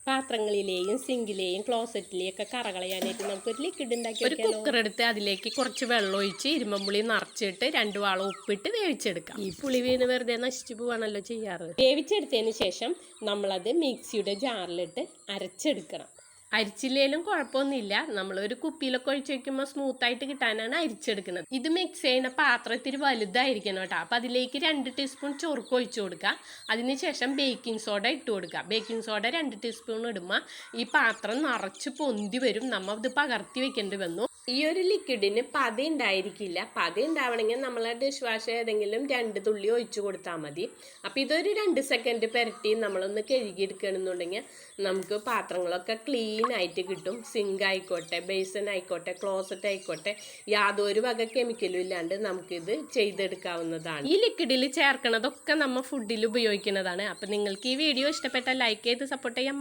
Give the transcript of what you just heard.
പാത്രങ്ങളിലെയും സിങ്കിലെയും ക്ലോസറ്റിലെയും ഒക്കെ കറ കളയാനായിട്ട് നമുക്കൊരു ലിക്വിഡ് ഉണ്ടാക്കി ഒരു കുക്കർ എടുത്ത് അതിലേക്ക് കുറച്ച് വെള്ളം ഒഴിച്ച് ഇരുമ്പുളി നിറച്ചിട്ട് 2 വാള ഉപ്പിട്ട് വേവിച്ചെടുക്കാം. ഈ പുളി വീണ് വെറുതെ നശിച്ചു പോവാണല്ലോ ചെയ്യാറ്. വേവിച്ചെടുത്തതിന് ശേഷം നമ്മളത് മിക്സിയുടെ ജാറിലിട്ട് അരച്ചെടുക്കണം. അരിച്ചില്ലേലും കുഴപ്പമൊന്നുമില്ല. നമ്മളൊരു കുപ്പിയിലൊക്കെ ഒഴിച്ച് വയ്ക്കുമ്പോൾ സ്മൂത്തായിട്ട് കിട്ടാനാണ് അരിച്ചെടുക്കുന്നത്. ഇത് മിക്സ് ചെയ്യുന്ന പാത്രം ഇത്തിരി വലുതായിരിക്കണം കേട്ടോ. അപ്പം അതിലേക്ക് 2 ടീസ്പൂൺ ചൊറുക്ക് ഒഴിച്ചു കൊടുക്കുക. അതിനുശേഷം ബേക്കിംഗ് സോഡ ഇട്ട് കൊടുക്കുക. ബേക്കിംഗ് സോഡ 2 ടീസ്പൂൺ ഇടുമ്പോൾ ഈ പാത്രം നിറച്ച് പൊന്തി വരും. നമ്മൾ ഇത് പകർത്തി വെക്കേണ്ടി വന്നു. ഈ ഒരു ലിക്വിഡിന് പത ഉണ്ടായിരിക്കില്ല. പത ഉണ്ടാവണമെങ്കിൽ നമ്മൾ ഡിഷ് വാഷ് ഏതെങ്കിലും 2 തുള്ളി ഒഴിച്ചു കൊടുത്താൽ മതി. അപ്പം ഇതൊരു 2 സെക്കൻഡ് പുരട്ടി നമ്മളൊന്ന് കഴുകിയെടുക്കണമെന്നുണ്ടെങ്കിൽ നമുക്ക് പാത്രങ്ങളൊക്കെ ക്ലീൻ ആയിട്ട് കിട്ടും. സിങ്ക് ആയിക്കോട്ടെ, ബേസൻ ആയിക്കോട്ടെ, ക്ലോസറ്റ് ആയിക്കോട്ടെ, യാതൊരു വക കെമിക്കലും ഇല്ലാണ്ട് നമുക്കിത് ചെയ്തെടുക്കാവുന്നതാണ്. ഈ ലിക്വിഡിൽ ചേർക്കണതൊക്കെ നമ്മൾ ഫുഡിൽ ഉപയോഗിക്കുന്നതാണ്. അപ്പം നിങ്ങൾക്ക് ഈ വീഡിയോ ഇഷ്ടപ്പെട്ടാൽ ലൈക്ക് ചെയ്ത് സപ്പോർട്ട് ചെയ്യാൻ